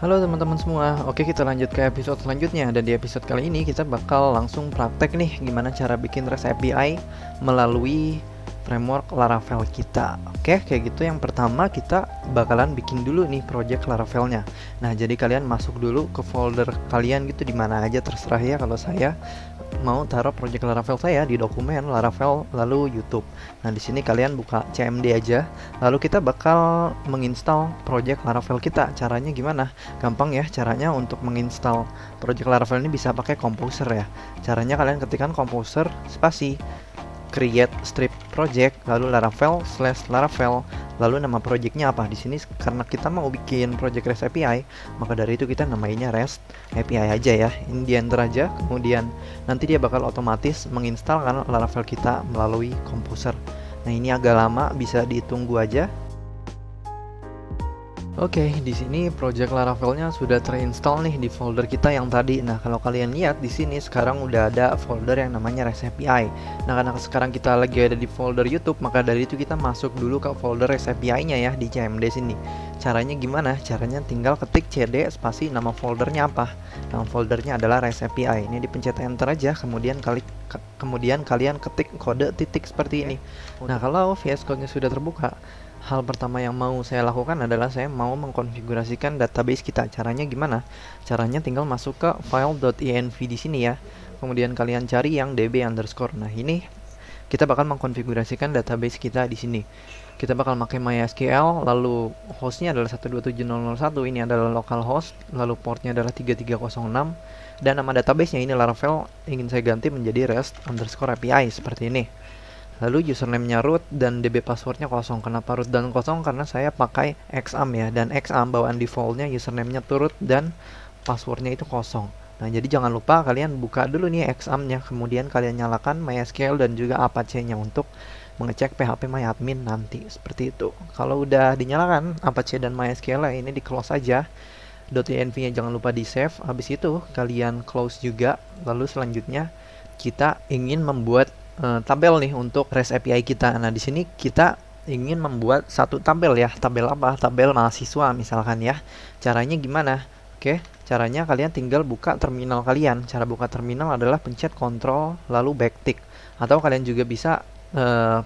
Halo teman-teman semua, oke kita lanjut ke episode selanjutnya. Dan di episode kali ini kita bakal langsung praktek nih gimana cara bikin REST API melalui framework Laravel kita. Oke, kayak gitu. Yang pertama kita bakalan bikin dulu nih project Laravelnya. Nah, jadi kalian masuk dulu ke folder kalian gitu, di mana aja terserah ya. Kalau saya mau taruh project Laravel saya di dokumen Laravel lalu YouTube. Nah, di sini kalian buka CMD aja, lalu kita bakal menginstal project Laravel kita. Caranya gimana? Gampang ya, caranya untuk menginstal project Laravel ini bisa pakai Composer ya. Caranya kalian ketikkan Composer spasi create strip project lalu Laravel/Laravel, lalu nama projectnya apa. Di sini karena kita mau bikin project REST API, maka dari itu kita namainnya REST API aja ya. Ini di enter aja, kemudian nanti dia bakal otomatis menginstal kan Laravel kita melalui Composer. Nah, ini agak lama, bisa ditunggu aja. Oke, di sini project Laravelnya sudah terinstall nih di folder kita yang tadi. Nah, kalau kalian lihat di sini sekarang udah ada folder yang namanya REST API. Nah, karena sekarang kita lagi ada di folder YouTube, maka dari itu kita masuk dulu ke folder REST API-nya ya di CMD sini. Caranya gimana? Caranya tinggal ketik cd spasi nama foldernya apa. Nama foldernya adalah REST API. Ini dipencet enter aja, kemudian kalian ketik kode titik seperti ini. Nah, kalau VS Code-nya sudah terbuka, hal pertama yang mau saya lakukan adalah saya mau mengkonfigurasikan database kita. Caranya gimana? Caranya tinggal masuk ke file.env di sini ya. Kemudian kalian cari yang db underscore. Nah, ini kita bakal mengkonfigurasikan database kita di sini. Kita bakal pakai MySQL, lalu hostnya adalah 127.0.0.1, ini adalah localhost, lalu portnya adalah 3306, dan nama databasenya ini Laravel ingin saya ganti menjadi REST underscore API seperti ini. Lalu username-nya root dan db passwordnya kosong. Kenapa root dan kosong? Karena saya pakai xam ya, dan xam bawaan defaultnya username-nya root dan passwordnya itu kosong. Nah, jadi jangan lupa kalian buka dulu nih xam-nya, kemudian kalian nyalakan MySQL dan juga Apache-nya untuk mengecek PHP MyAdmin nanti, seperti itu. Kalau udah dinyalakan Apache dan MySQL, ini di close aja. .env-nya jangan lupa di save. Habis itu kalian close juga. Lalu selanjutnya kita ingin membuat tabel nih untuk REST API kita. Nah, di sini kita ingin membuat satu tabel ya. Tabel apa? Tabel mahasiswa misalkan ya. Caranya gimana? Oke, caranya kalian tinggal buka terminal kalian. Cara buka terminal adalah pencet Ctrl lalu backtick. Atau kalian juga bisa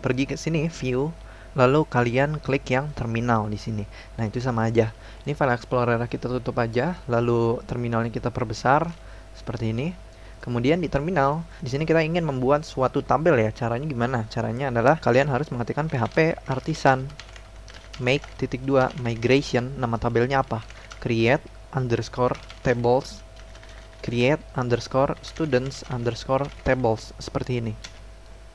pergi ke sini view, lalu kalian klik yang terminal di sini. Nah, itu sama aja. Ini file explorer kita tutup aja, lalu terminalnya kita perbesar seperti ini. Kemudian di terminal, di sini kita ingin membuat suatu tabel ya. Caranya gimana? Caranya adalah kalian harus mengetikkan php artisan make.2 migration. Nama tabelnya apa? Create underscore tables, create underscore students underscore tables, seperti ini.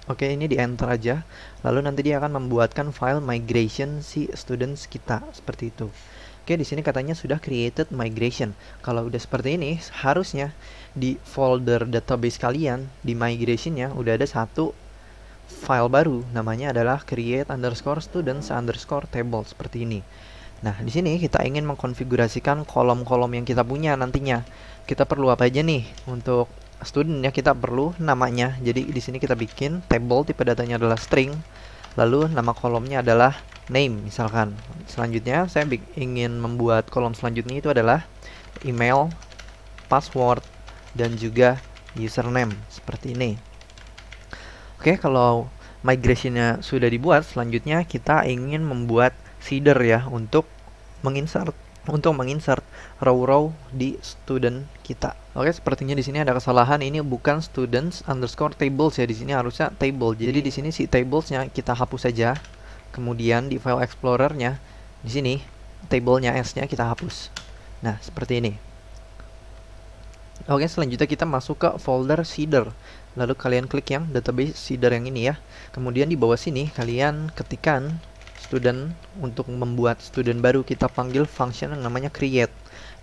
Oke, ini di enter aja. Lalu nanti dia akan membuatkan file migration si students kita seperti itu. Oke, di sini katanya sudah created migration. Kalau udah seperti ini, harusnya di folder database kalian di migration-nya udah ada satu file baru, namanya adalah create underscore students underscore table seperti ini. Nah, di sini kita ingin mengkonfigurasikan kolom-kolom yang kita punya nantinya. Kita perlu apa aja nih untuk student ya? Kita perlu namanya. Jadi di sini kita bikin table, tipe datanya adalah string, lalu nama kolomnya adalah name misalkan. Selanjutnya saya ingin membuat kolom selanjutnya itu adalah email, password, dan juga username seperti ini. Oke, kalau migrationnya sudah dibuat, selanjutnya kita ingin membuat seeder ya untuk menginsert row-row di student kita. Oke, sepertinya di sini ada kesalahan. Ini bukan students underscore tables ya. Di sini harusnya table. Jadi di sini si tablesnya kita hapus saja. Kemudian di file explorernya di sini tablenya s-nya kita hapus. Nah, seperti ini. Oke, selanjutnya kita masuk ke folder seeder. Lalu kalian klik yang database seeder yang ini ya. Kemudian di bawah sini kalian ketikkan student. Untuk membuat student baru kita panggil function yang namanya create.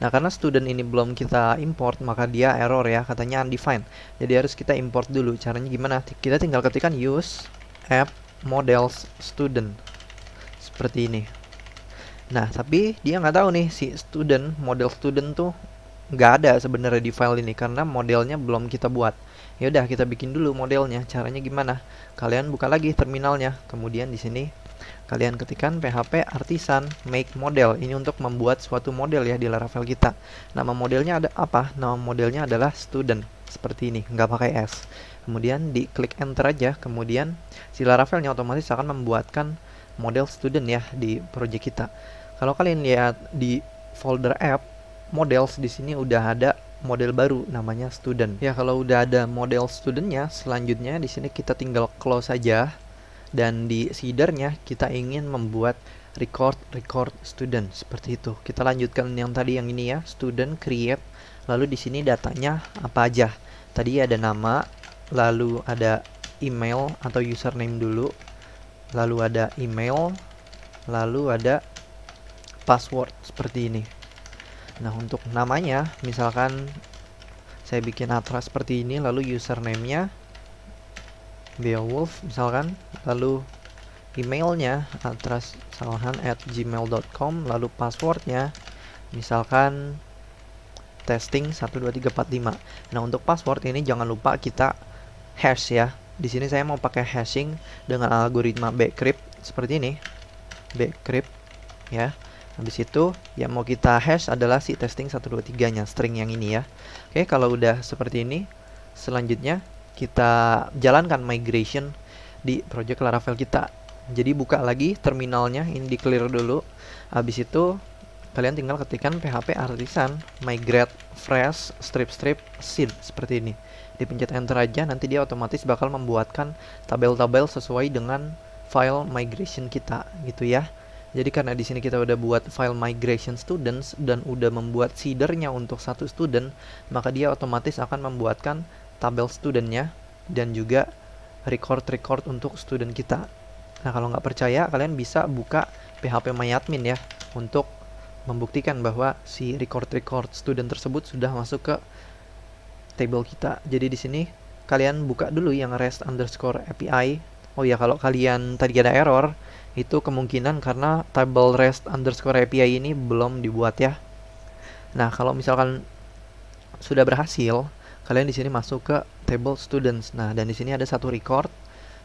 Nah, karena student ini belum kita import, maka dia error ya, katanya undefined. Jadi harus kita import dulu. Caranya gimana? Kita tinggal ketikkan use app models student seperti ini. Nah, tapi dia nggak tahu nih si student, model student tuh nggak ada sebenarnya di file ini karena modelnya belum kita buat. Ya udah, kita bikin dulu modelnya. Caranya gimana? Kalian buka lagi terminalnya, kemudian di sini Kalian ketikkan PHP artisan make model. Ini untuk membuat suatu model ya di Laravel kita. Nama modelnya ada apa? Nama modelnya adalah student. Seperti ini, nggak pakai S. Kemudian diklik enter aja, kemudian si Laravelnya otomatis akan membuatkan model student ya di project kita. Kalau kalian lihat di folder app models, di sini udah ada model baru namanya student. Ya, kalau udah ada model studentnya, selanjutnya di sini kita tinggal close saja. Dan di seedernya kita ingin membuat record student seperti itu. Kita lanjutkan yang tadi yang ini ya, student create. Lalu di sini datanya apa aja? Tadi ada nama, lalu ada email atau username dulu, lalu ada email, lalu ada password seperti ini. Nah, untuk namanya misalkan saya bikin Atra seperti ini, lalu username-nya Beowulf misalkan, lalu emailnya atrasalhan@gmail.com, lalu passwordnya misalkan testing 12345. Nah, untuk password ini jangan lupa kita hash ya. Di sini saya mau pakai hashing dengan algoritma bcrypt seperti ini. Bcrypt ya. Habis itu yang mau kita hash adalah si testing 123-nya, string yang ini ya. Oke, kalau udah seperti ini, selanjutnya kita jalankan migration di project Laravel kita. Jadi buka lagi terminalnya, ini di clear dulu. Habis itu kalian tinggal ketikkan PHP artisan migrate fresh strip seed seperti ini. Dipencet enter aja, nanti dia otomatis bakal membuatkan tabel-tabel sesuai dengan file migration kita gitu ya. Jadi karena di sini kita udah buat file migration students dan udah membuat seedernya untuk satu student, maka dia otomatis akan membuatkan tabel studentnya dan juga record untuk student kita. Nah, kalau nggak percaya, kalian bisa buka phpMyAdmin ya untuk membuktikan bahwa si record student tersebut sudah masuk ke table kita. Jadi di sini kalian buka dulu yang REST_API. Oh ya, kalau kalian tadi ada error, itu kemungkinan karena table REST_API ini belum dibuat ya. Nah, kalau misalkan sudah berhasil, kalian di sini masuk ke table students. Nah, dan di sini ada satu record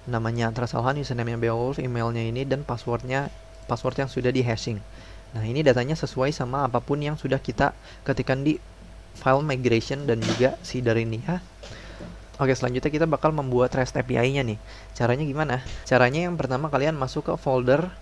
namanya Trasalhan, username-nya Beowulf, emailnya ini, dan password yang sudah di hashing. Nah, ini datanya sesuai sama apapun yang sudah kita ketikkan di file migration dan juga seeder ini ya. Oke, selanjutnya kita bakal membuat REST API-nya nih. Caranya gimana? Caranya yang pertama kalian masuk ke folder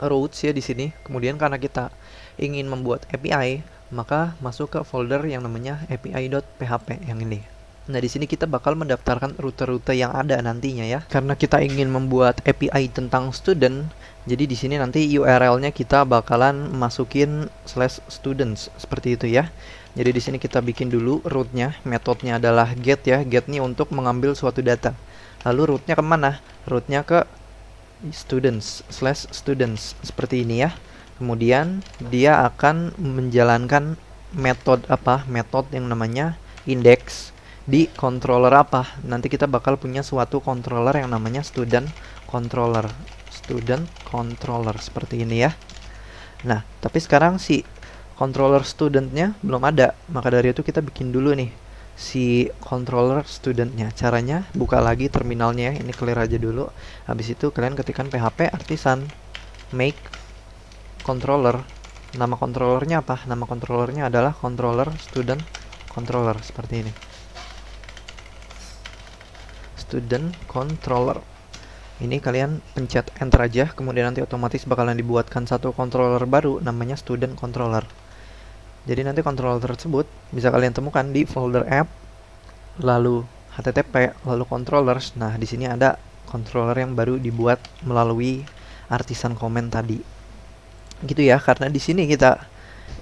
routes ya di sini. Kemudian karena kita ingin membuat API, maka masuk ke folder yang namanya api.php yang ini. Nah, di sini kita bakal mendaftarkan rute-rute yang ada nantinya ya. Karena kita ingin membuat API tentang student, jadi di sini nanti URL-nya kita bakalan masukin /students seperti itu ya. Jadi di sini kita bikin dulu root-nya, metodenya adalah get ya. Get nih untuk mengambil suatu data. Lalu root-nya kemana? Root-nya ke students seperti ini ya. Kemudian dia akan menjalankan metode yang namanya index di controller apa. Nanti kita bakal punya suatu controller yang namanya student controller seperti ini ya. Nah, tapi sekarang si controller studentnya belum ada, maka dari itu kita bikin dulu nih si controller studentnya. Caranya buka lagi terminalnya, ini clear aja dulu. Habis itu kalian ketikkan PHP artisan make controller. Nama controllernya apa? Nama controllernya adalah controller student controller seperti ini. Student controller. Ini kalian pencet enter aja, kemudian nanti otomatis bakalan dibuatkan satu controller baru namanya student controller. Jadi nanti controller tersebut bisa kalian temukan di folder app, lalu http, lalu controllers. Nah, di sini ada controller yang baru dibuat melalui artisan comment tadi. Gitu ya, karena di sini kita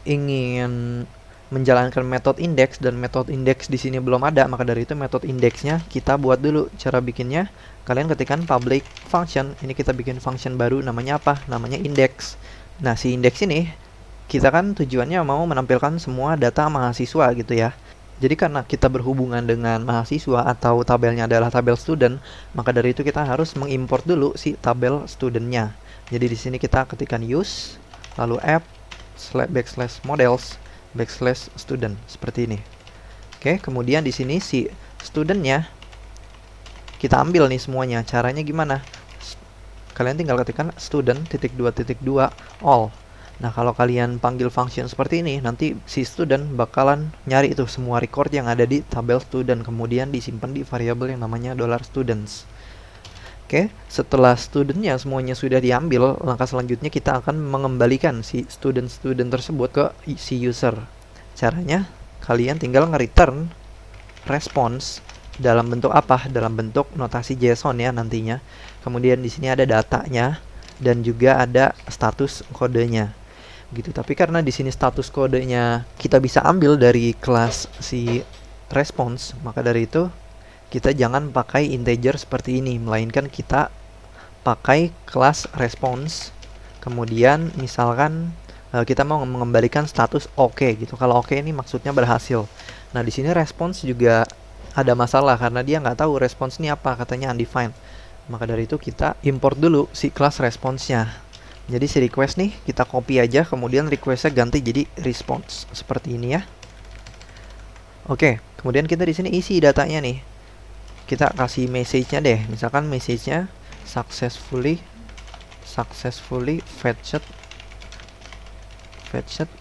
ingin menjalankan metode index dan metode index di sini belum ada, maka dari itu metode indexnya kita buat dulu. Cara bikinnya kalian ketikkan public function. Ini kita bikin function baru namanya apa? Namanya index. Nah, si index ini kita kan tujuannya mau menampilkan semua data mahasiswa gitu ya. Jadi karena kita berhubungan dengan mahasiswa atau tabelnya adalah tabel student, maka dari itu kita harus mengimport dulu si tabel studentnya. Jadi di sini kita ketikkan use, lalu app /models /student seperti ini. Oke, kemudian di sini si studentnya kita ambil nih semuanya. Caranya gimana? kalian tinggal ketikkan student.2.2 all. Nah, kalau kalian panggil function seperti ini, nanti si student bakalan nyari itu semua record yang ada di tabel student, kemudian disimpan di variabel yang namanya $students. Oke, setelah studentnya semuanya sudah diambil, langkah selanjutnya kita akan mengembalikan si student-student tersebut ke si user. Caranya, kalian tinggal nge-return response dalam bentuk apa? Dalam bentuk notasi JSON ya nantinya. Kemudian di sini ada datanya dan juga ada status kodenya. Gitu. Tapi karena di sini status kodenya kita bisa ambil dari kelas si response, maka dari itu kita jangan pakai integer seperti ini, melainkan kita pakai kelas response. Kemudian misalkan kita mau mengembalikan status oke gitu. Kalau oke ini maksudnya berhasil. Nah, di sini response juga ada masalah karena dia nggak tahu response ini apa, katanya undefined. Maka dari itu kita import dulu si kelas response-nya. Jadi si request nih kita copy aja, kemudian request-nya ganti jadi response seperti ini ya. Oke, kemudian kita di sini isi datanya nih. Kita kasih message-nya deh. Misalkan message-nya successfully fetched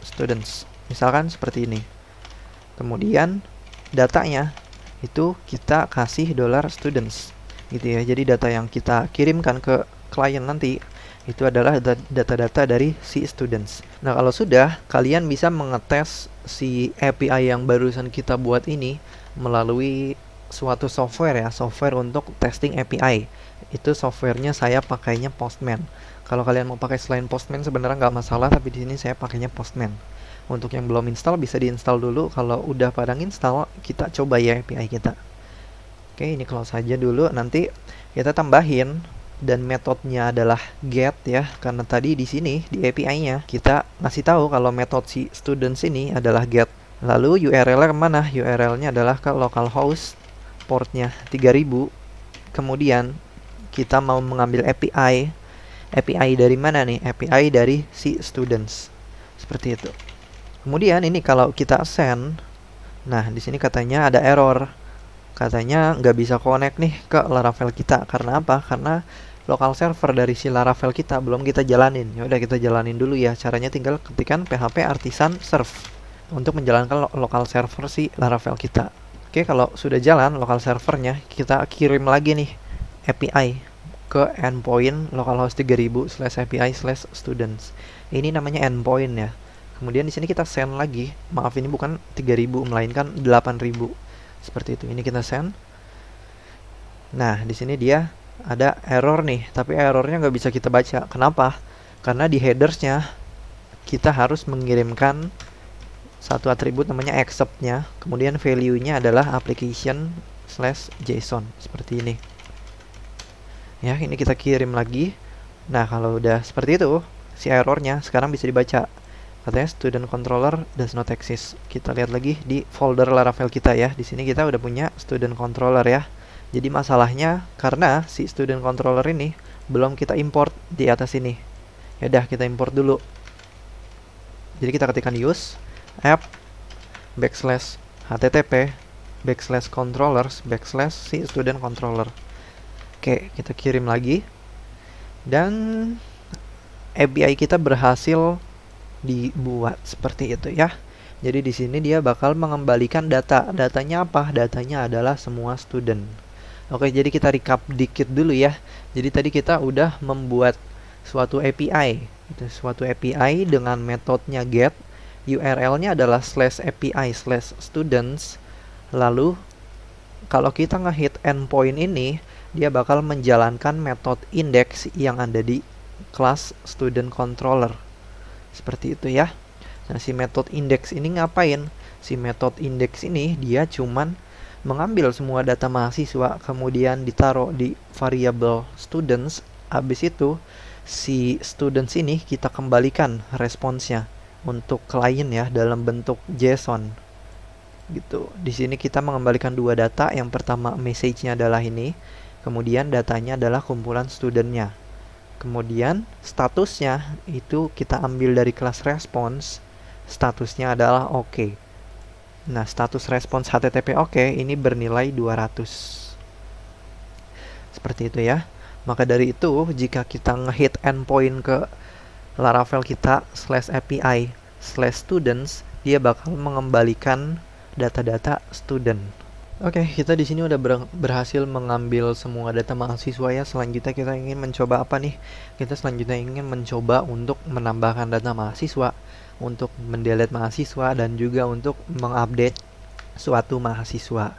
students. Misalkan seperti ini. Kemudian datanya itu kita kasih $students gitu ya. Jadi data yang kita kirimkan ke klien nanti itu adalah data-data dari si students. Nah, kalau sudah, kalian bisa mengetes si API yang barusan kita buat ini melalui suatu software ya, software untuk testing API. Itu softwarenya saya pakainya Postman. Kalau kalian mau pakai selain Postman sebenarnya nggak masalah, tapi di sini saya pakainya Postman. Untuk yang belum install bisa diinstal dulu. Kalau udah pada install, kita coba ya API kita. Oke, ini close saja dulu. Nanti kita tambahin dan metodenya adalah get ya, karena tadi di sini di API-nya kita ngasih tahu kalau metode si students ini adalah get. Lalu URL-nya kemana? URL-nya adalah ke localhost portnya 3000. Kemudian kita mau mengambil API dari mana nih? API dari si students. Seperti itu. Kemudian ini kalau kita send, nah di sini katanya ada error. Katanya nggak bisa connect nih ke Laravel kita. Karena apa? Karena local server dari si Laravel kita belum kita jalanin. Ya udah kita jalanin dulu ya. Caranya tinggal ketikkan php artisan serve untuk menjalankan local server si Laravel kita. Oke, kalau sudah jalan local servernya, kita kirim lagi nih API ke endpoint localhost 3000/API/students. Ini namanya endpoint ya. Kemudian di sini kita send lagi. Maaf, ini bukan 3000 melainkan 8000. Seperti itu. Ini kita send. Nah, di sini dia ada error nih, tapi errornya nggak bisa kita baca. Kenapa? Karena di headersnya kita harus mengirimkan satu atribut namanya accept-nya, kemudian value-nya adalah application/json seperti ini. Ya, ini kita kirim lagi. Nah, kalau udah seperti itu, si errornya sekarang bisa dibaca. Katanya student controller does not exist. Kita lihat lagi di folder Laravel kita ya. Di sini kita udah punya student controller ya. Jadi masalahnya karena si student controller ini belum kita import di atas ini. Ya udah, kita import dulu. Jadi kita ketikkan use app /http /controllers / si student controller. Oke, kita kirim lagi dan API kita berhasil dibuat seperti itu ya. Jadi di sini dia bakal mengembalikan data. Datanya apa? Datanya adalah semua student. Oke, jadi kita recap dikit dulu ya. Jadi tadi kita udah membuat suatu API, suatu API dengan metodenya get. URL-nya adalah /API/students. Lalu kalau kita ngehit endpoint ini, dia bakal menjalankan metode index yang ada di kelas student controller. Seperti itu ya. Nah, si metode index ini ngapain? Si metode index ini dia cuman mengambil semua data mahasiswa, kemudian ditaruh di variabel students. Habis itu si students ini kita kembalikan responsnya untuk klien ya dalam bentuk JSON gitu. Di sini kita mengembalikan dua data. Yang pertama message-nya adalah ini, kemudian datanya adalah kumpulan studentnya. Kemudian statusnya itu kita ambil dari kelas response. Statusnya adalah oke. Nah, status response HTTP oke ini bernilai 200. Seperti itu ya. Maka dari itu, jika kita ngehit endpoint ke Laravel kita /API/students, dia bakal mengembalikan data-data student. Oke, kita di sini udah berhasil mengambil semua data mahasiswa ya. Selanjutnya kita ingin mencoba apa nih? Kita selanjutnya ingin mencoba untuk menambahkan data mahasiswa, untuk mendelete mahasiswa, dan juga untuk mengupdate suatu mahasiswa.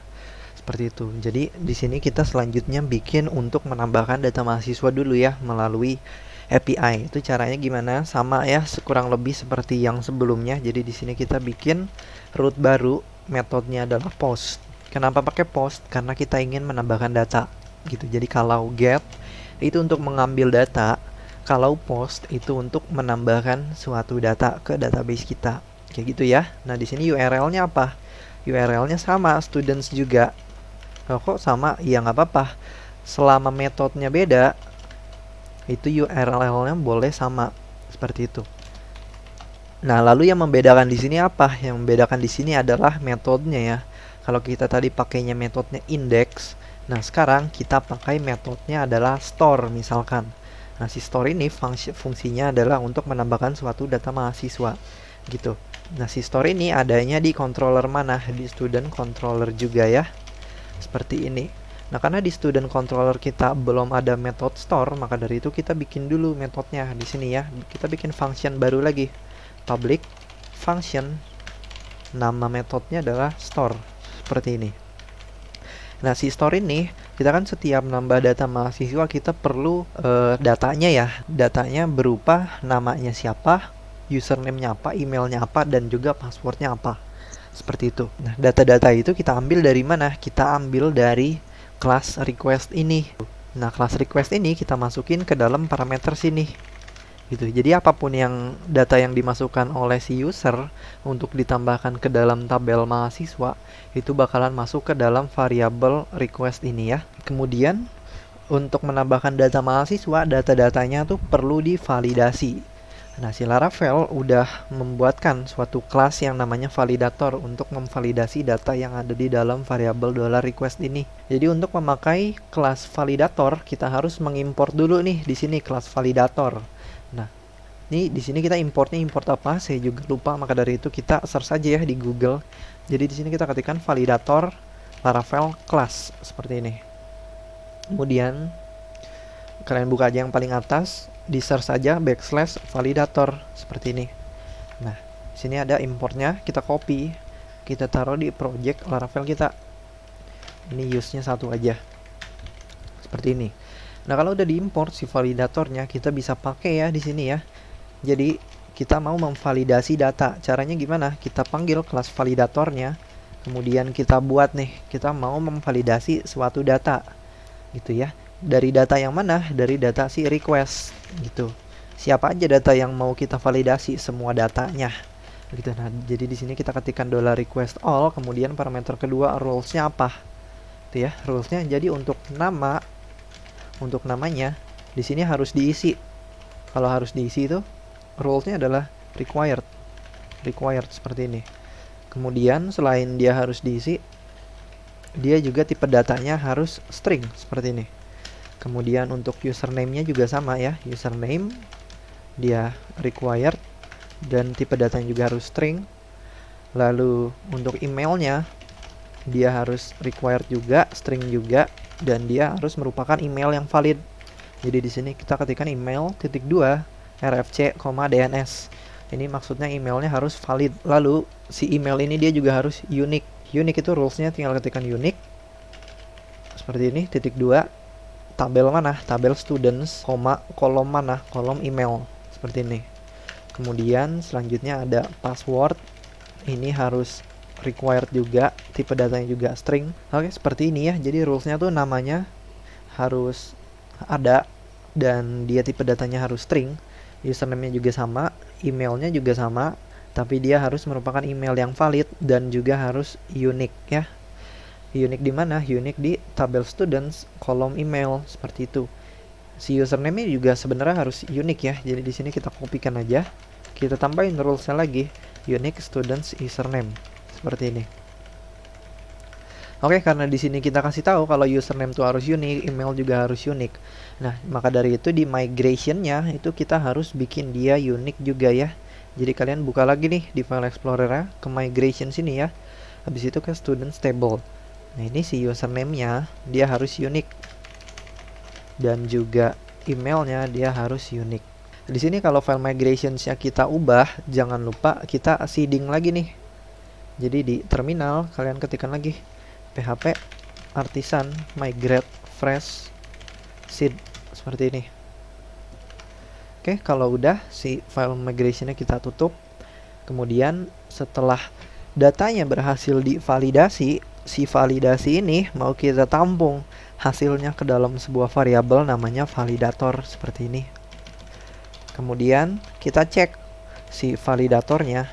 Seperti itu. Jadi di sini kita selanjutnya bikin untuk menambahkan data mahasiswa dulu ya melalui API. Itu caranya gimana? Sama ya, kurang lebih seperti yang sebelumnya. Jadi di sini kita bikin root baru, metodenya adalah post. Kenapa pakai post? Karena kita ingin menambahkan data gitu. Jadi kalau get itu untuk mengambil data, kalau post itu untuk menambahkan suatu data ke database kita. Kayak gitu ya. Nah, di sini URL-nya apa? URL-nya sama, students juga. Oh, kok sama? Ya nggak apa-apa. Selama metodenya beda, itu URL-nya boleh sama. Seperti itu. Nah, lalu yang membedakan di sini apa? Yang membedakan di sini adalah metodenya ya. Kalau kita tadi pakainya metodenya index, nah sekarang kita pakai metodenya adalah store misalkan. Nah, si store ini fungsinya adalah untuk menambahkan suatu data mahasiswa gitu. Nah, si store ini adanya di controller mana? Di student controller juga ya. Seperti ini. Nah, karena di student controller kita belum ada method store, maka dari itu kita bikin dulu metodenya di sini ya. Kita bikin function baru lagi. Public function, nama metodenya adalah store. Seperti ini. Nah, si store ini kita kan setiap nambah data mahasiswa kita perlu datanya ya. Datanya berupa namanya siapa, username-nya apa, emailnya apa, dan juga passwordnya apa. Seperti itu. Nah, data-data itu kita ambil dari mana? Kita ambil dari class request ini. Nah, class request ini kita masukin ke dalam parameter sini. Gitu. Jadi apapun yang data yang dimasukkan oleh si user untuk ditambahkan ke dalam tabel mahasiswa itu bakalan masuk ke dalam variabel request ini ya. Kemudian untuk menambahkan data mahasiswa, data-datanya tuh perlu divalidasi. Nah, si Laravel udah membuatkan suatu kelas yang namanya validator untuk memvalidasi data yang ada di dalam variabel $request ini. Jadi untuk memakai kelas validator, kita harus mengimport dulu nih di sini kelas validator. Nah, ini di sini kita importnya import apa? Saya juga lupa, maka dari itu kita search aja ya di Google. Jadi di sini kita ketikkan validator Laravel class seperti ini. Kemudian kalian buka aja yang paling atas, di search saja /validator seperti ini. Nah, di sini ada importnya, kita copy, kita taruh di project Laravel kita. Ini use-nya satu aja. Seperti ini. Nah, kalau udah diimport si validatornya, kita bisa pakai ya di sini ya. Jadi, kita mau memvalidasi data. Caranya gimana? Kita panggil kelas validatornya, kemudian kita buat nih, kita mau memvalidasi suatu data. Gitu ya. Dari data yang mana? Dari data si request gitu. Siapa aja data yang mau kita validasi? Semua datanya. Gitu. Nah, jadi di sini kita ketikkan $request all, kemudian parameter kedua rules-nya apa? Itu ya, rules-nya jadi untuk nama, untuk namanya di sini harus diisi. Kalau harus diisi itu rules-nya adalah required seperti ini. Kemudian selain dia harus diisi, dia juga tipe datanya harus string seperti ini. Kemudian untuk username-nya juga sama ya, username dia required dan tipe datanya juga harus string. Lalu untuk emailnya dia harus required juga, string juga, dan dia harus merupakan email yang valid. Jadi di sini kita ketikkan email _2 rfc, DNS. Ini maksudnya emailnya harus valid. Lalu si email ini dia juga harus unique. Unique itu rules-nya tinggal ketikkan unique seperti ini, _2 tabel mana? Tabel students, kolom mana? Kolom email seperti ini. Kemudian selanjutnya ada password. Ini harus required juga, tipe datanya juga string. Oke, seperti ini ya. Jadi rulesnya tuh namanya harus ada dan dia tipe datanya harus string. Username-nya juga sama, emailnya juga sama, tapi dia harus merupakan email yang valid dan juga harus unique ya. Unique di mana? Unique di tabel students, kolom email seperti itu. Si username-nya juga sebenarnya harus unique ya. Jadi di sini kita kopikan aja. Kita tambahin rules-nya lagi, unique students username seperti ini. Oke, karena di sini kita kasih tahu kalau username itu harus unik, email juga harus unik. Nah, maka dari itu di migration-nya itu kita harus bikin dia unik juga ya. Jadi kalian buka lagi nih di file explorer ke migration sini ya. Habis itu ke student stable. Nah, ini si username-nya dia harus unik. Dan juga emailnya dia harus unik. Di sini kalau file migrations-nya kita ubah, jangan lupa kita seeding lagi nih. Jadi di terminal kalian ketikkan lagi php artisan migrate fresh seed seperti ini. Oke, kalau udah si file migrationnya kita tutup. Kemudian setelah datanya berhasil divalidasi, si validasi ini mau kita tampung hasilnya ke dalam sebuah variabel namanya validator seperti ini. Kemudian kita cek si validatornya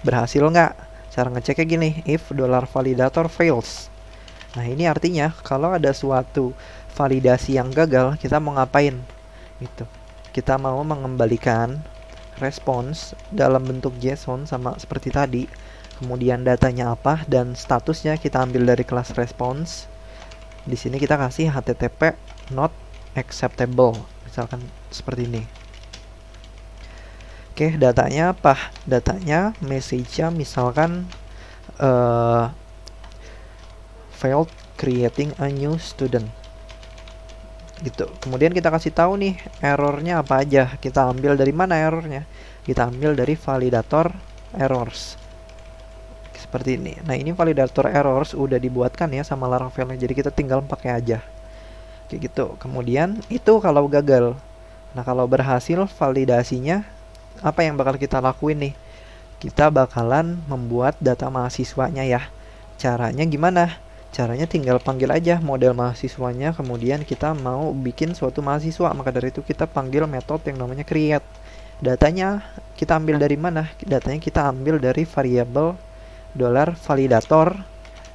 berhasil nggak. Cara ngeceknya gini, if $validator fails. Nah, ini artinya kalau ada suatu validasi yang gagal, kita mau ngapain? Gitu. Kita mau mengembalikan response dalam bentuk JSON sama seperti tadi. Kemudian datanya apa dan statusnya kita ambil dari kelas response. Di sini kita kasih http not acceptable, misalkan seperti ini. Oke, datanya apa? Datanya message-nya misalkan failed creating a new student gitu. Kemudian kita kasih tahu nih errornya apa aja. Kita ambil dari mana errornya? Kita ambil dari validator errors seperti ini. Nah, ini validator errors udah dibuatkan ya sama Laravel-nya, jadi kita tinggal pakai aja kayak gitu. Kemudian itu kalau gagal. Nah, kalau berhasil validasinya, apa yang bakal kita lakuin nih? Kita bakalan membuat data mahasiswanya ya. Caranya gimana? Caranya tinggal panggil aja model mahasiswanya, kemudian kita mau bikin suatu mahasiswa, maka dari itu kita panggil metode yang namanya create. Datanya kita ambil dari mana? Datanya kita ambil dari variabel $validator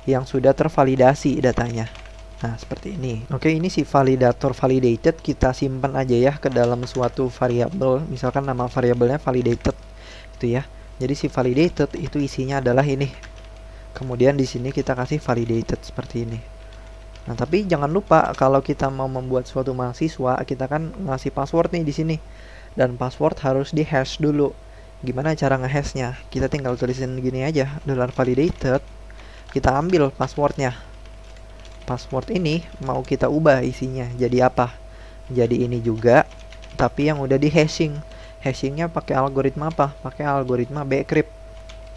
yang sudah tervalidasi datanya. Nah, seperti ini. Oke, ini si validator validated kita simpan aja ya ke dalam suatu variabel, misalkan nama variabelnya validated itu ya. Jadi si validated itu isinya adalah ini. Kemudian di sini kita kasih validated seperti ini. Nah, tapi jangan lupa kalau kita mau membuat suatu mahasiswa, kita kan ngasih password nih di sini. Dan password harus di hash dulu. Gimana cara ngehashnya? Kita tinggal tulisin gini aja, $validated. Kita ambil passwordnya. Password ini mau kita ubah isinya jadi apa? Jadi ini juga, tapi yang udah di hashing. Hashingnya pakai algoritma apa? Pakai algoritma bcrypt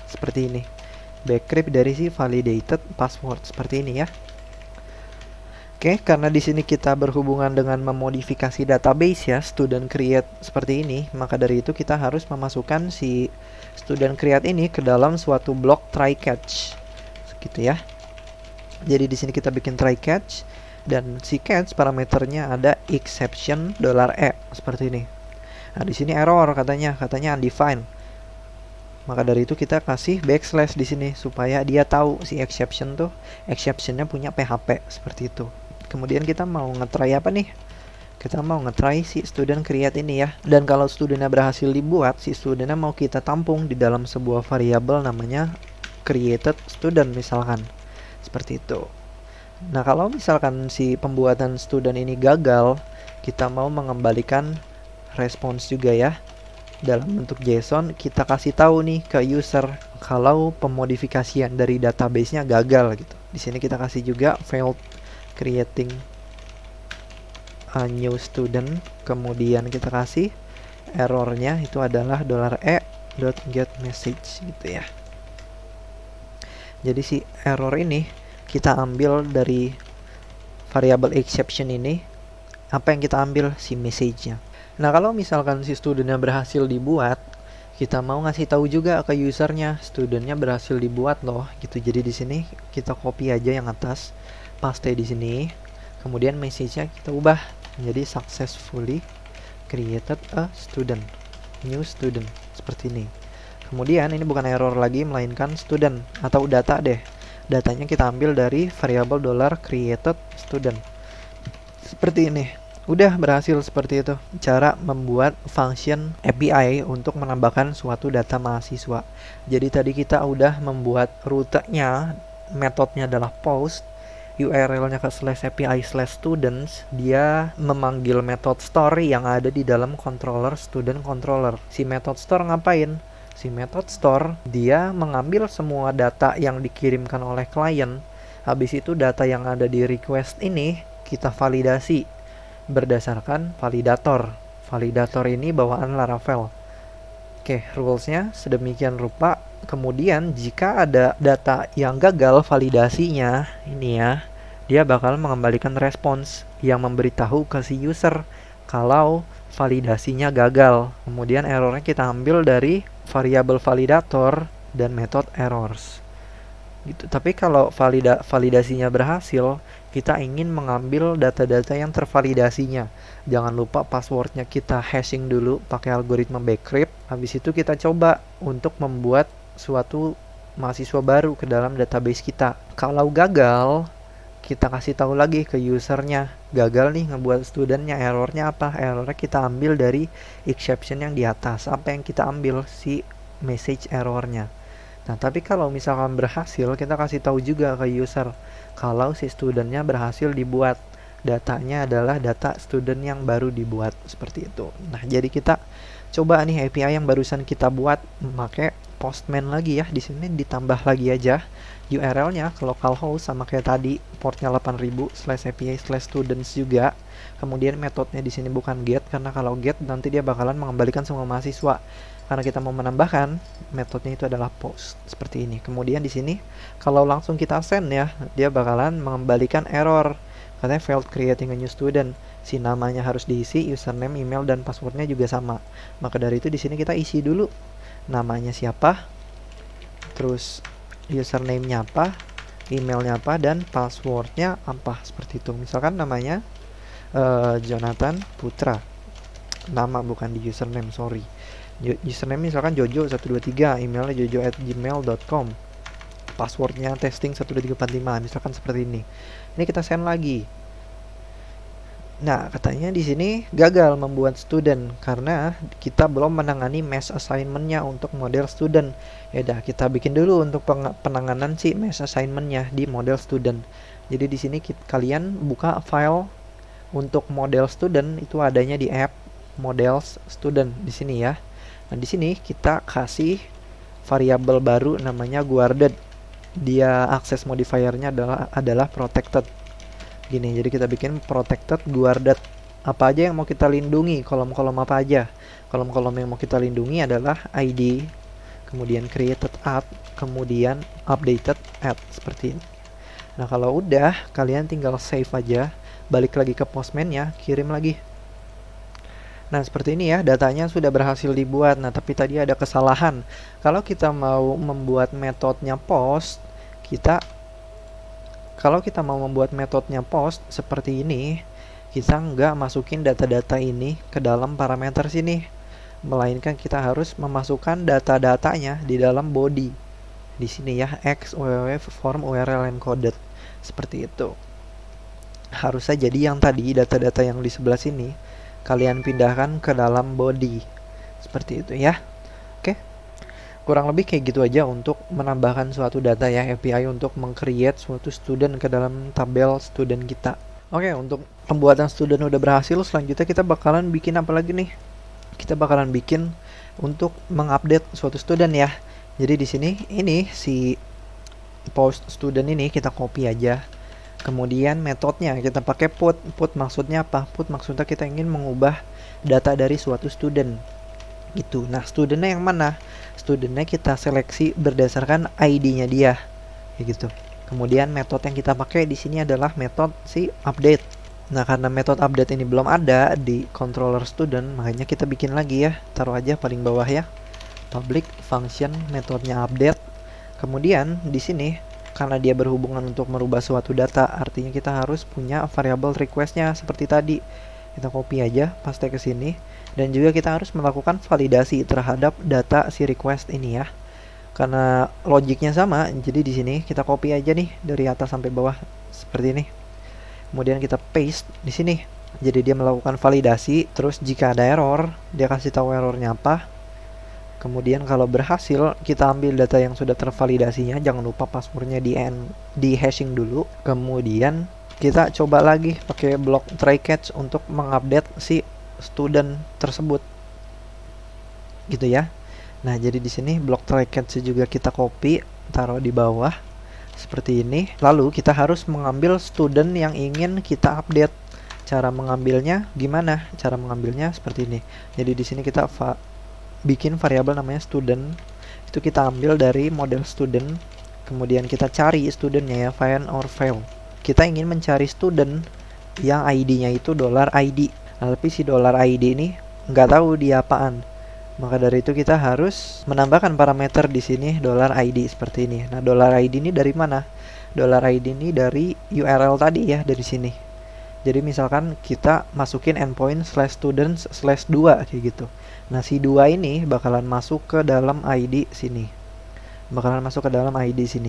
seperti ini. Bcrypt dari si validated password seperti ini ya. Oke, karena di sini kita berhubungan dengan memodifikasi database ya, student create seperti ini, maka dari itu kita harus memasukkan si student create ini ke dalam suatu blok try catch, gitu ya. Jadi di sini kita bikin try catch dan si catch parameternya ada exception $e seperti ini. Nah, di sini error katanya undefined. Maka dari itu kita kasih backslash di sini supaya dia tahu si exceptionnya punya PHP seperti itu. Kemudian kita mau ngetry apa nih? Kita mau ngetry si student create ini ya. Dan kalau studentnya berhasil dibuat, si studentnya mau kita tampung di dalam sebuah variabel namanya created student misalkan. Seperti itu. Nah, kalau misalkan si pembuatan student ini gagal, kita mau mengembalikan response juga ya. Dalam bentuk JSON, kita kasih tahu nih ke user kalau pemodifikasian dari database-nya gagal gitu. Di sini kita kasih juga failed creating a new student. Kemudian kita kasih errornya itu adalah $e.getMessage gitu ya. Jadi si error ini kita ambil dari variable exception ini. Apa yang kita ambil? Si message-nya. Nah, kalau misalkan si studentnya berhasil dibuat, kita mau ngasih tahu juga ke usernya, studentnya berhasil dibuat loh, gitu. Jadi di sini kita copy aja yang atas, paste di sini, kemudian message-nya kita ubah menjadi successfully created a student, new student, seperti ini. Kemudian ini bukan error lagi, melainkan student atau data deh. Datanya kita ambil dari variabel $created student, seperti ini. Udah berhasil seperti itu cara membuat function API untuk menambahkan suatu data mahasiswa. Jadi tadi kita udah membuat rutenya, metodenya adalah post, URL-nya ke /API/students, dia memanggil method store yang ada di dalam controller student controller. Si method store ngapain? Si method store dia mengambil semua data yang dikirimkan oleh klien. Habis itu data yang ada di request ini kita validasi berdasarkan validator. Validator ini bawaan Laravel. Oke, rulesnya sedemikian rupa. Kemudian jika ada data yang gagal validasinya, ini ya, dia bakal mengembalikan respons yang memberitahu ke si user kalau validasinya gagal. Kemudian errornya kita ambil dari variabel validator dan method errors. Gitu. Tapi kalau validasinya berhasil, kita ingin mengambil data-data yang tervalidasinya. Jangan lupa passwordnya kita hashing dulu pakai algoritma Bcrypt. Habis itu kita coba untuk membuat suatu mahasiswa baru ke dalam database kita. Kalau gagal, kita kasih tahu lagi ke usernya, gagal nih ngebuat studentnya, errornya apa? Errornya kita ambil dari exception yang di atas. Apa yang kita ambil? Si message errornya. Nah, tapi kalau misalkan berhasil, kita kasih tahu juga ke user kalau si studentnya berhasil dibuat. Datanya adalah data student yang baru dibuat, seperti itu. Nah, jadi kita coba nih API yang barusan kita buat pakai Postman lagi ya. Di sini ditambah lagi aja URL-nya ke localhost sama kayak tadi, portnya 8000/API/students juga. Kemudian metodenya di sini bukan get, karena kalau get nanti dia bakalan mengembalikan semua mahasiswa. Karena kita mau menambahkan, metodenya itu adalah post seperti ini. Kemudian di sini kalau langsung kita send ya, dia bakalan mengembalikan error. Katanya failed creating a new student. Si namanya harus diisi, username, email dan passwordnya juga sama. Maka dari itu di sini kita isi dulu namanya siapa, terus username-nya apa, emailnya apa, dan passwordnya apa, seperti itu. Misalkan namanya Jonathan Putra, nama bukan di username, sorry. Username misalkan jojo123, emailnya jojo@gmail.com, passwordnya testing12345, misalkan seperti ini. Ini kita send lagi. Nah, katanya di sini gagal membuat student karena kita belum menangani mass assignment-nya untuk model student. Ya udah, kita bikin dulu untuk penanganan si mass assignment-nya di model student. Jadi di sini kalian buka file untuk model student, itu adanya di app models student di sini ya. Nah, di sini kita kasih variabel baru namanya guarded. Dia access modifier-nya adalah protected. Gini, jadi kita bikin protected guarded. Apa aja yang mau kita lindungi, kolom-kolom apa aja. Kolom-kolom yang mau kita lindungi adalah ID, kemudian created at, kemudian updated at, seperti ini. Nah, kalau udah, kalian tinggal save aja, balik lagi ke Postman-nya, kirim lagi. Nah, seperti ini ya, datanya sudah berhasil dibuat. Nah, tapi tadi ada kesalahan. Kalau kita mau membuat metodenya post, kalau kita mau membuat metodenya post seperti ini, kita nggak masukin data-data ini ke dalam parameter sini, melainkan kita harus memasukkan data-datanya di dalam body di sini ya, x www form URL encoded, seperti itu. Harusnya jadi yang tadi data-data yang di sebelah sini kalian pindahkan ke dalam body, seperti itu ya. Oke, kurang lebih kayak gitu aja untuk menambahkan suatu data ya, API untuk meng-create suatu student ke dalam tabel student kita. Oke, untuk pembuatan student udah berhasil, selanjutnya kita bakalan bikin apa lagi nih? Kita bakalan bikin untuk mengupdate suatu student ya. Jadi di sini ini si post student ini kita copy aja. Kemudian metodenya kita pakai put. Put maksudnya apa? Put maksudnya kita ingin mengubah data dari suatu student gitu. Nah, studentnya yang mana? Studentnya kita seleksi berdasarkan ID-nya dia, kayak gitu. Kemudian metode yang kita pakai di sini adalah metode si update. Nah, karena metode update ini belum ada di controller student, makanya kita bikin lagi ya. Taruh aja paling bawah ya. Public function metodenya update. Kemudian di sini karena dia berhubungan untuk merubah suatu data, artinya kita harus punya variabel request-nya seperti tadi. Kita copy aja, paste ke sini, dan juga kita harus melakukan validasi terhadap data si request ini ya. Karena logiknya sama, jadi di sini kita copy aja nih dari atas sampai bawah seperti ini. Kemudian kita paste di sini. Jadi dia melakukan validasi, terus jika ada error, dia kasih tahu errornya apa. Kemudian kalau berhasil, kita ambil data yang sudah tervalidasinya, jangan lupa passwordnya di hashing dulu. Kemudian kita coba lagi pakai blok try catch untuk mengupdate si student tersebut, gitu ya. Nah, jadi di sini blok try catch juga kita copy, taruh di bawah seperti ini. Lalu kita harus mengambil student yang ingin kita update. Cara mengambilnya gimana? Cara mengambilnya seperti ini. Jadi di sini kita bikin variabel namanya student. Itu kita ambil dari model student. Kemudian kita cari studentnya ya, find or fail. Kita ingin mencari student yang ID-nya itu $ID. Nah, tapi si $ID ini nggak tahu dia apaan. Maka dari itu kita harus menambahkan parameter di sini $ID seperti ini. Nah, $ID ini dari mana? $ID ini dari URL tadi ya, dari sini. Jadi misalkan kita masukin endpoint /students/2 kayak gitu. Nah, si 2 ini bakalan masuk ke dalam ID sini.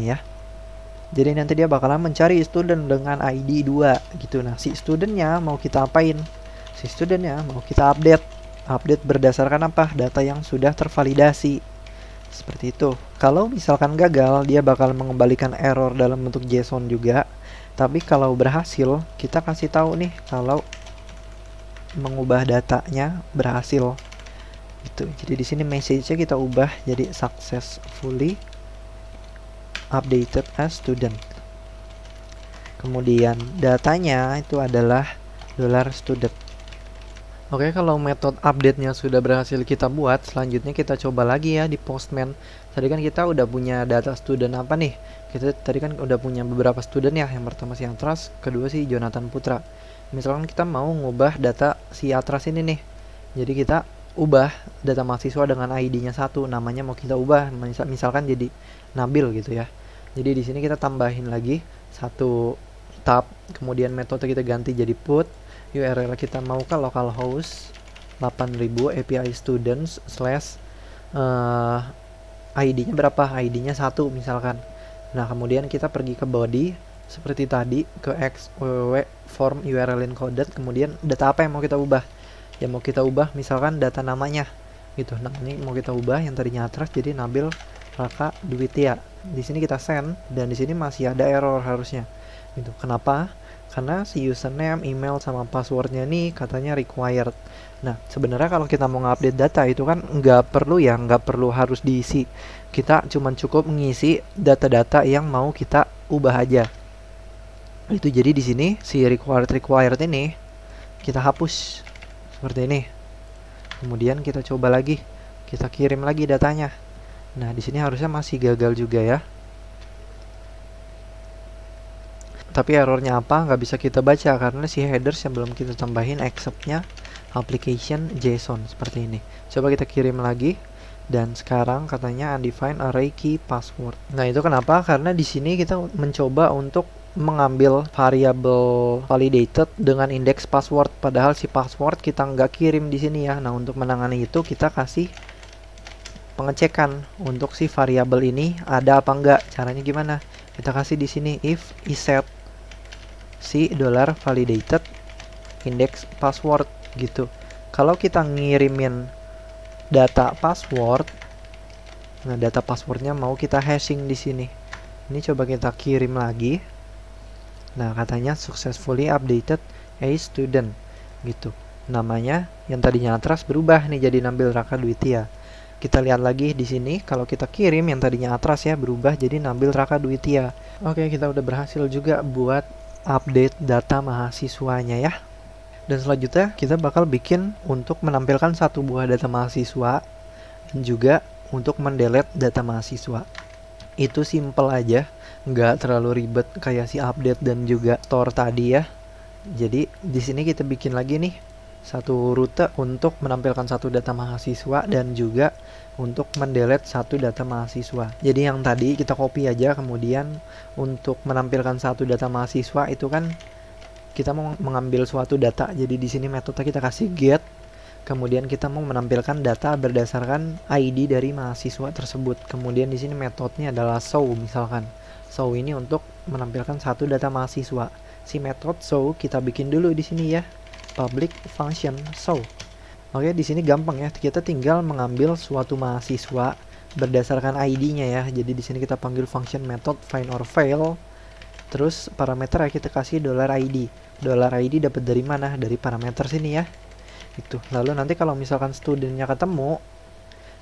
Ya. Jadi nanti dia bakalan mencari student dengan ID 2 gitu. Nah, si studentnya mau kita apain? Si studentnya mau kita update berdasarkan apa? Data yang sudah tervalidasi. Seperti itu. Kalau misalkan gagal, dia bakal mengembalikan error dalam bentuk JSON juga. Tapi kalau berhasil, kita kasih tahu nih kalau mengubah datanya berhasil. Gitu. Jadi di sini message-nya kita ubah jadi successfully updated as student. Kemudian datanya itu adalah $student. Oke, kalau metode update-nya sudah berhasil kita buat, selanjutnya kita coba lagi ya di Postman. Tadi kan kita udah punya data student apa nih? Kita tadi kan udah punya beberapa student ya. Yang pertama si Atras, kedua si Jonathan Putra. Misalkan kita mau ngubah data si Atras ini nih. Jadi kita ubah data mahasiswa dengan ID-nya 1, namanya mau kita ubah misalkan jadi Nabil gitu ya. Jadi di sini kita tambahin lagi satu tab, kemudian metode kita ganti jadi put. URL kita mau ke localhost 8000 API students ID-nya berapa? ID-nya 1 misalkan. Nah, kemudian kita pergi ke body seperti tadi, ke xww form URL encoded, kemudian data apa yang mau kita ubah? Yang mau kita ubah misalkan data namanya gitu. Namanya mau kita ubah yang tadinya Atras jadi Nabil Raka Dwitya. Di sini kita send dan di sini masih ada error harusnya. Gitu. Kenapa? Karena si username, email, sama passwordnya nih katanya required. Nah, sebenarnya kalau kita mau ngupdate data itu kan nggak perlu harus diisi. Kita cuma cukup mengisi data-data yang mau kita ubah aja. Itu jadi di sini si required ini kita hapus seperti ini. Kemudian kita coba lagi, kita kirim lagi datanya. Nah, di sini harusnya masih gagal juga ya. Tapi errornya apa nggak bisa kita baca karena si headers yang belum kita tambahin acceptnya application JSON seperti ini. Coba kita kirim lagi dan sekarang katanya undefined array key password. Nah, itu kenapa? Karena di sini kita mencoba untuk mengambil variabel validated dengan indeks password, padahal si password kita nggak kirim di sini ya. Nah, untuk menangani itu kita kasih pengecekan untuk si variabel ini ada apa enggak. Caranya gimana? Kita kasih di sini if iset si $validated index password gitu. Kalau kita ngirimin data password, nah data passwordnya mau kita hashing di sini. Ini coba kita kirim lagi. Nah, katanya successfully updated a student gitu. Namanya yang tadinya Atras berubah nih jadi Nabil Raka Dwitya. Kita lihat lagi di sini kalau kita kirim yang tadinya Atras ya berubah jadi Nabil Raka Dwitya. Oke, kita udah berhasil juga buat update data mahasiswanya ya. Dan selanjutnya kita bakal bikin untuk menampilkan satu buah data mahasiswa dan juga untuk mendelete data mahasiswa. Itu simple aja, nggak terlalu ribet kayak si update dan juga store tadi ya. Jadi di sini kita bikin lagi nih satu rute untuk menampilkan satu data mahasiswa dan juga untuk mendelete satu data mahasiswa. Jadi yang tadi kita copy aja, kemudian untuk menampilkan satu data mahasiswa itu kan kita mau mengambil suatu data. Jadi di sini metode kita kasih get, kemudian kita mau menampilkan data berdasarkan ID dari mahasiswa tersebut. Kemudian di sini metodenya adalah show misalkan. Show ini untuk menampilkan satu data mahasiswa. Si metode show kita bikin dulu di sini ya. Public function show. Oke, di sini gampang ya. Kita tinggal mengambil suatu mahasiswa berdasarkan ID-nya ya. Jadi di sini kita panggil function method find or fail. Terus parameter ya kita kasih $id. $id dapat dari mana? Dari parameter sini ya. Itu. Lalu nanti kalau misalkan studentnya ketemu,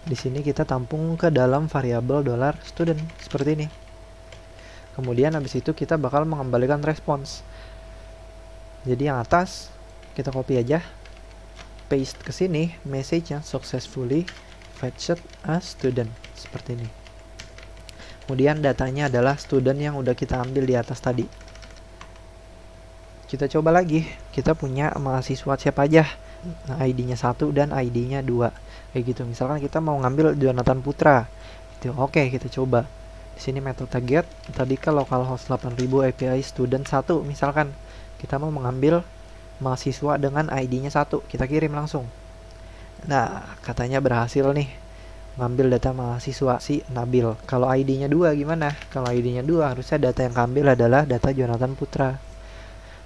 di sini kita tampung ke dalam variabel $student seperti ini. Kemudian habis itu kita bakal mengembalikan response. Jadi yang atas kita copy aja, paste ke sini, message-nya successfully fetched a student seperti ini. Kemudian datanya adalah student yang udah kita ambil di atas tadi. Kita coba lagi, kita punya mahasiswa siapa aja. Nah, ID-nya 1 dan ID-nya 2. Kayak gitu. Misalkan kita mau ngambil Jonathan Putra. Itu oke, kita coba. Di sini metode get, tadi ke localhost 8000 API student 1 misalkan. Kita mau mengambil mahasiswa dengan ID-nya 1, kita kirim langsung. Nah, katanya berhasil nih ngambil data mahasiswa si Nabil. Kalau ID-nya 2 gimana? Kalau ID-nya 2 harusnya data yang keambil adalah data Jonathan Putra.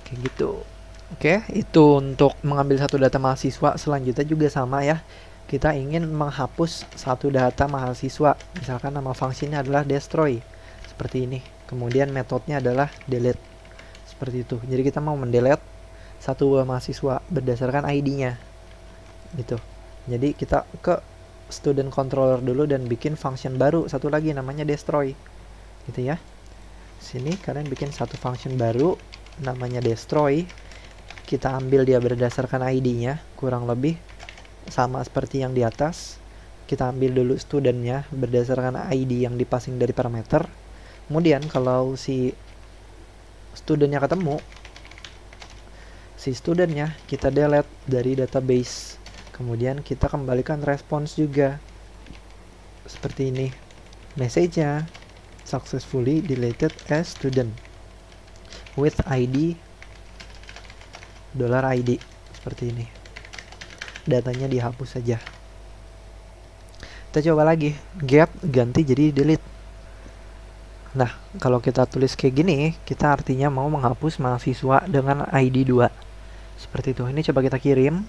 Kayak gitu. Oke, itu untuk mengambil satu data mahasiswa. Selanjutnya juga sama ya. Kita ingin menghapus satu data mahasiswa. Misalkan nama fungsinya adalah destroy. Seperti ini. Kemudian metodenya adalah delete. Seperti itu. Jadi kita mau mendelete satu mahasiswa berdasarkan ID-nya. Gitu. Jadi kita ke student controller dulu dan bikin function baru satu lagi namanya destroy. Gitu ya. Sini kalian bikin satu function baru namanya destroy. Kita ambil dia berdasarkan ID-nya, kurang lebih sama seperti yang di atas. Kita ambil dulu studentnya berdasarkan ID yang dipassing dari parameter. Kemudian kalau si studentnya ketemu, si studentnya kita delete dari database. Kemudian kita kembalikan response juga seperti ini, message-nya successfully deleted as student with ID $id seperti ini. Datanya dihapus saja. Kita coba lagi, get ganti jadi delete. Nah, kalau kita tulis kayak gini, kita artinya mau menghapus mahasiswa dengan ID 2. Seperti itu. Ini coba kita kirim.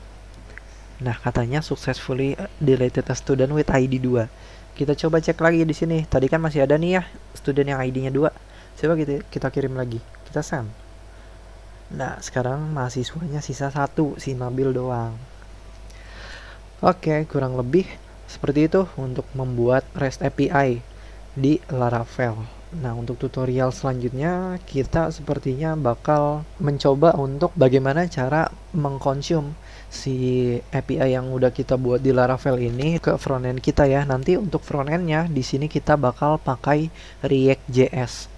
Nah, katanya successfully deleted a student with ID 2. Kita coba cek lagi di sini. Tadi kan masih ada nih ya student yang ID-nya 2. Coba kita kirim lagi. Kita send. Nah, sekarang mahasiswanya sisa 1, si Nabil doang. Oke, kurang lebih seperti itu untuk membuat REST API di Laravel. Nah, untuk tutorial selanjutnya kita sepertinya bakal mencoba untuk bagaimana cara mengkonsum si API yang udah kita buat di Laravel ini ke frontend kita ya. Nanti untuk frontendnya di sini kita bakal pakai React.js.